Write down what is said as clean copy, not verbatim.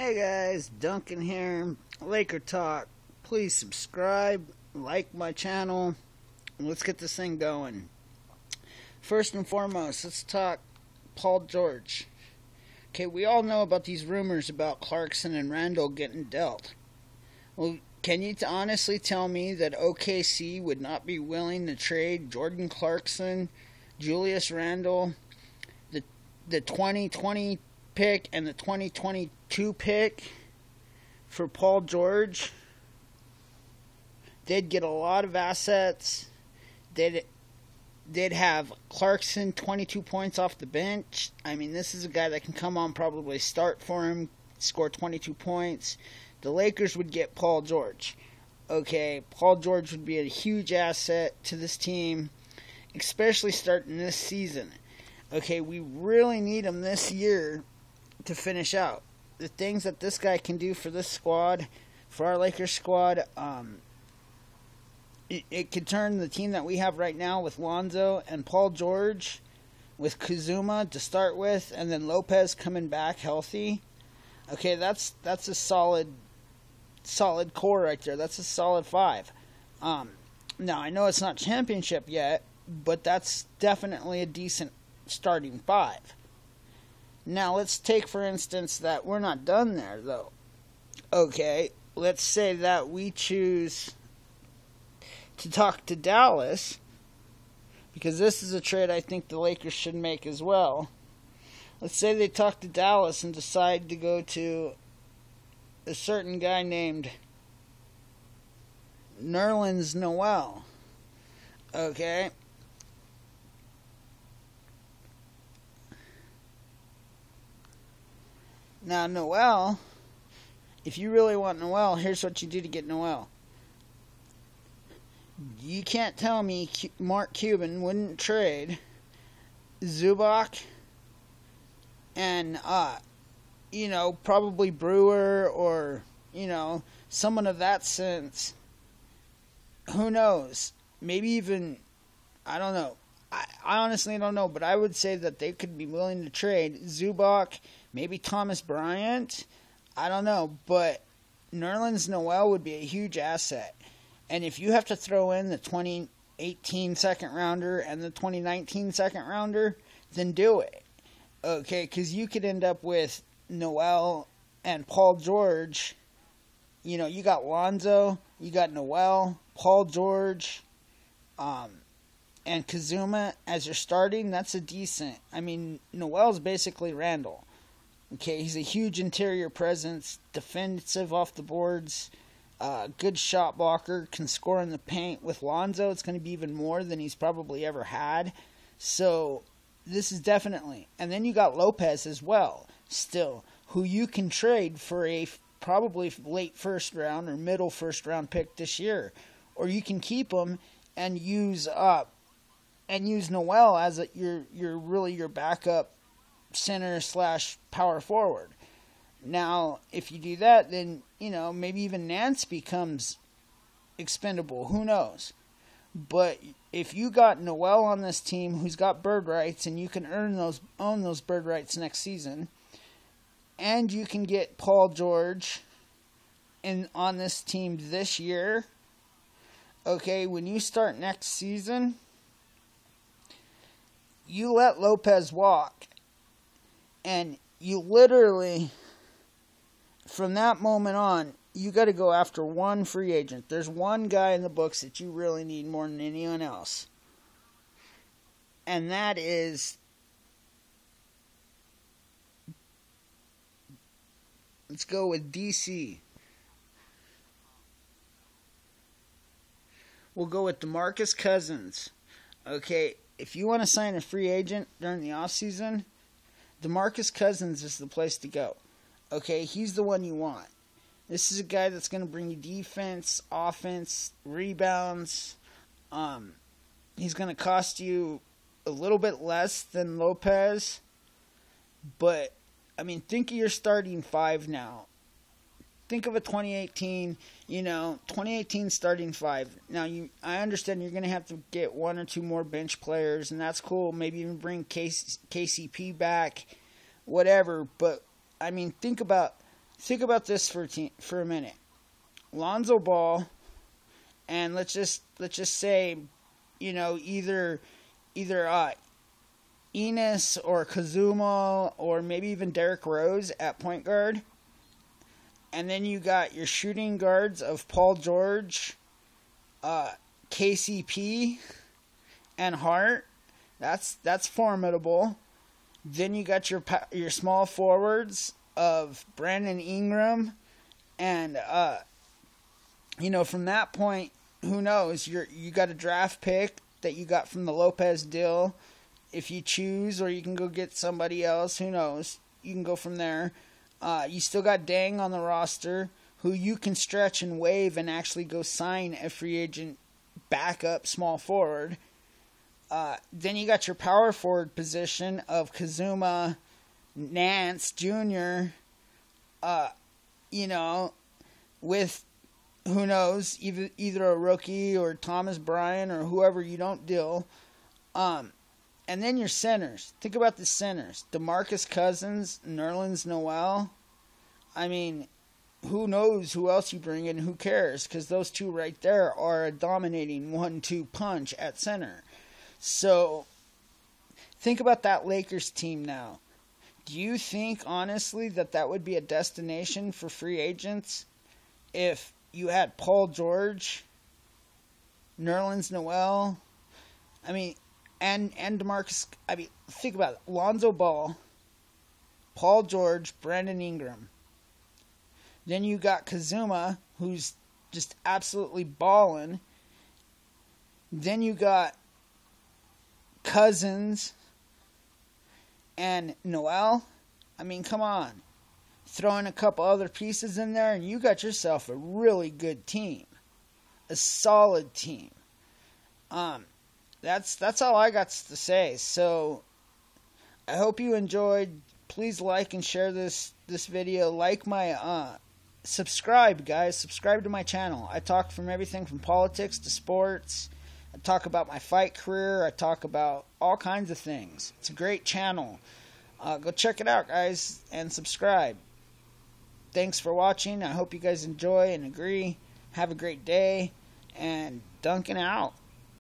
Hey guys, Duncan here, Laker Talk. Please subscribe, like my channel, and let's get this thing going. First and foremost, let's talk Paul George. Okay, we all know about these rumors about Clarkson and Randall getting dealt. Well, can you honestly tell me that OKC would not be willing to trade Jordan Clarkson, Julius Randle, the 2020 pick and the 2022 pick for Paul George? They'd get a lot of assets. They'd have Clarkson 22 points off the bench. I mean, this is a guy that can come on, probably start for him, score 22 points. The Lakers would get Paul George. Okay, Paul George would be a huge asset to this team, especially starting this season. Okay, we really need him this year to finish out. The things that this guy can do for this squad, for our Lakers squad, it could turn the team that we have right now with Lonzo and Paul George, with Kuzma to start with, and then Lopez coming back healthy. Okay, that's a solid core right there. That's a solid five. Now I know it's not championship yet, but that's definitely a decent starting five. Now let's take for instance that we're not done there though. Okay, let's say that we choose to talk to Dallas, because this is a trade I think the Lakers should make as well. Let's say they talk to Dallas and decide to go to a certain guy named Nerlens Noel. Okay. Now, Noel, if you really want Noel, here's what you do to get Noel. You can't tell me Mark Cuban wouldn't trade Zubac and, probably Brewer or, someone of that sense. Who knows? Maybe even, I don't know. I honestly don't know, but I would say that they could be willing to trade Zubac, maybe Thomas Bryant. I don't know, but Nerlens Noel would be a huge asset. And if you have to throw in the 2018 second rounder and the 2019 second rounder, then do it. Okay, because you could end up with Noel and Paul George. You got Lonzo, you got Noel, Paul George, and Kuzma as you're starting. That's a decent. I mean, Noel's basically Randall. Okay, he's a huge interior presence, defensive off the boards, good shot blocker, can score in the paint. With Lonzo, it's going to be even more than he's probably ever had. So this is definitely. And then you got Lopez as well, still, who you can trade for a probably late first round or middle first round pick this year, or you can keep him and use Noel as your backup center / power forward. Now, if you do that, then, maybe even Nance becomes expendable. Who knows? But if you got Noel on this team who's got bird rights, and you can own those bird rights next season, and you can get Paul George on this team this year, okay, when you start next season, you let Lopez walk. And you literally, from that moment on, you got to go after one free agent. There's one guy in the books that you really need more than anyone else. And that is, let's go with DC. We'll go with DeMarcus Cousins. Okay, if you want to sign a free agent during the offseason, DeMarcus Cousins is the place to go. Okay, he's the one you want. This is a guy that's going to bring you defense, offense, rebounds. He's going to cost you a little bit less than Lopez. But, think of your starting five now. Think of a 2018 starting five. Now, I understand you're going to have to get one or two more bench players, and that's cool. Maybe even bring KCP back, whatever. But, think about think about this for a minute. Lonzo Ball, and let's just say, either Enes or Kazuma or maybe even Derrick Rose at point guard. And then you got your shooting guards of Paul George, KCP, and Hart. That's formidable. Then you got your small forwards of Brandon Ingram, and from that point, who knows? You got a draft pick that you got from the Lopez deal, if you choose, or you can go get somebody else. Who knows? You can go from there. You still got Dang on the roster, who you can stretch and waive and actually go sign a free agent backup small forward. Then you got your power forward position of Kazuma, Nance Jr., with, who knows, either a rookie or Thomas Bryant or whoever you don't deal. And then your centers. Think about the centers. DeMarcus Cousins, Nerlens Noel. I mean, who knows who else you bring in? Who cares? Because those two right there are a dominating 1-2 punch at center. So, think about that Lakers team now. Do you think, honestly, that would be a destination for free agents if you had Paul George, Nerlens Noel, and DeMarcus? Think about it. Lonzo Ball, Paul George, Brandon Ingram. Then you got Kazuma, who's just absolutely balling. Then you got Cousins and Noel. Come on. Throw in a couple other pieces in there, and you got yourself a really good team. A solid team. That's all I got to say. So, I hope you enjoyed. Please like and share this video. Like my subscribe, guys. Subscribe to my channel. I talk from everything from politics to sports. I talk about my fight career. I talk about all kinds of things. It's a great channel. Go check it out, guys, and subscribe. Thanks for watching. I hope you guys enjoy and agree. Have a great day, and Duncan out.